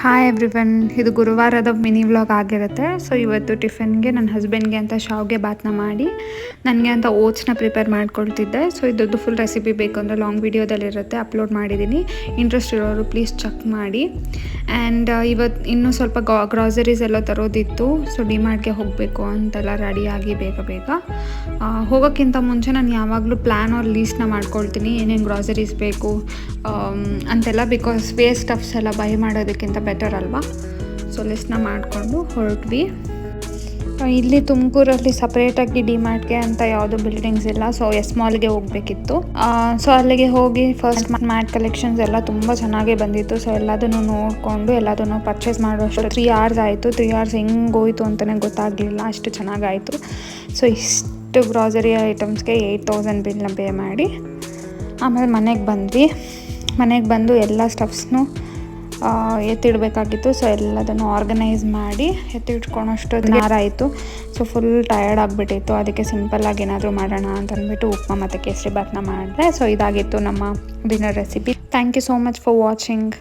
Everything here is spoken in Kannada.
ಹಾಯ್ ಎವ್ರಿವನ್, ಇದು ಗುರುವಾರದ ಮಿನಿ ವ್ಲಾಗ್ ಆಗಿರುತ್ತೆ. ಸೊ ಇವತ್ತು ಟಿಫನ್ಗೆ ನನ್ನ ಹಸ್ಬೆಂಡ್ಗೆ ಅಂತ ಶಾವಿಗೆ ಬಾತ್ನ ಮಾಡಿ ನನಗೆ ಅಂತ ಓಟ್ಸ್ನ ಪ್ರಿಪೇರ್ ಮಾಡ್ಕೊಳ್ತಿದ್ದೆ. ಸೊ ಇದ್ದದ್ದು ಫುಲ್ ರೆಸಿಪಿ ಬೇಕು ಅಂದರೆ ಲಾಂಗ್ ವೀಡಿಯೋದಲ್ಲಿರುತ್ತೆ, ಅಪ್ಲೋಡ್ ಮಾಡಿದ್ದೀನಿ. ಇಂಟ್ರೆಸ್ಟ್ ಇರೋರು ಪ್ಲೀಸ್ ಚೆಕ್ ಮಾಡಿ. ಆ್ಯಂಡ್ ಇವತ್ತು ಇನ್ನೂ ಸ್ವಲ್ಪ ಗ್ರಾಸರೀಸ್ ಎಲ್ಲ ತರೋದಿತ್ತು. ಸೊ ಡಿಮಾರ್ಟ್ಗೆ ಹೋಗಬೇಕು ಅಂತೆಲ್ಲ ರೆಡಿಯಾಗಿ ಬೇಗ ಹೋಗೋಕ್ಕಿಂತ ಮುಂಚೆ ನಾನು ಯಾವಾಗಲೂ ಪ್ಲ್ಯಾನ್ ಆರ್ ಲೀಸ್ಟ್ನ ಮಾಡ್ಕೊಳ್ತೀನಿ, ಏನೇನು ಗ್ರಾಸರೀಸ್ ಬೇಕು ಅಂತೆಲ್ಲ. ಬಿಕಾಸ್ ವೇಸ್ಟ್ ಸ್ಟಫ್ಸ್ ಎಲ್ಲ ಬೈ ಮಾಡೋದಕ್ಕಿಂತ ಬೆಟರ್ ಅಲ್ವಾ. ಸೊ ಲಿಸ್ಟ್ನ ಮಾಡಿಕೊಂಡು ಹೊರಟ್ವಿ. ಇಲ್ಲಿ ತುಮಕೂರಲ್ಲಿ ಸಪ್ರೇಟಾಗಿ ಡಿಮಾರ್ಟ್ಗೆ ಅಂತ ಯಾವುದೂ ಬಿಲ್ಡಿಂಗ್ಸ್ ಇಲ್ಲ. ಸೊ ಎಸ್ ಮಾಲ್ಗೆ ಹೋಗಬೇಕಿತ್ತು. ಸೊ ಅಲ್ಲಿಗೆ ಹೋಗಿ ಫಸ್ಟ್ ಮ್ಯಾಟ್ ಕಲೆಕ್ಷನ್ಸ್ ಎಲ್ಲ ತುಂಬ ಚೆನ್ನಾಗೇ ಬಂದಿತ್ತು. ಸೊ ಎಲ್ಲದನ್ನು ನೋಡಿಕೊಂಡು ಎಲ್ಲದನ್ನು ಪರ್ಚೇಸ್ ಮಾಡೋಷ್ಟು 3 hours ಆಯಿತು. 3 hours ಹೆಂಗೋಯ್ತು ಅಂತಲೇ ಗೊತ್ತಾಗಲಿಲ್ಲ, ಅಷ್ಟು ಚೆನ್ನಾಗಾಯಿತು. ಸೊ ಇಷ್ಟು ಗ್ರಾಸರಿ ಐಟಮ್ಸ್ಗೆ 8,000 ಬಿಲ್ನ ಪೇ ಮಾಡಿ ಆಮೇಲೆ ಮನೆಗೆ ಬಂದು ಎಲ್ಲ ಸ್ಟಫ್ಸ್ನು ಎತ್ತಿಡಬೇಕಾಗಿತ್ತು. ಸೊ ಎಲ್ಲದನ್ನು ಆರ್ಗನೈಸ್ ಮಾಡಿ ಎತ್ತಿಟ್ಕೊಳೋಷ್ಟು ಆಯಿತು. ಸೊ ಫುಲ್ ಟಯರ್ಡ್ ಆಗಿಬಿಟ್ಟಿತ್ತು. ಅದಕ್ಕೆ ಸಿಂಪಲ್ಲಾಗಿ ಏನಾದರೂ ಮಾಡೋಣ ಅಂತ ಅಂದ್ಬಿಟ್ಟು ಉಪ್ಮಾ ಮತ್ತು ಕೇಸರಿ ಬಾತ್ನ ಮಾಡಿದೆ. ಸೊ ಇದಾಗಿತ್ತು ನಮ್ಮ dinner recipe. Thank you so much for watching.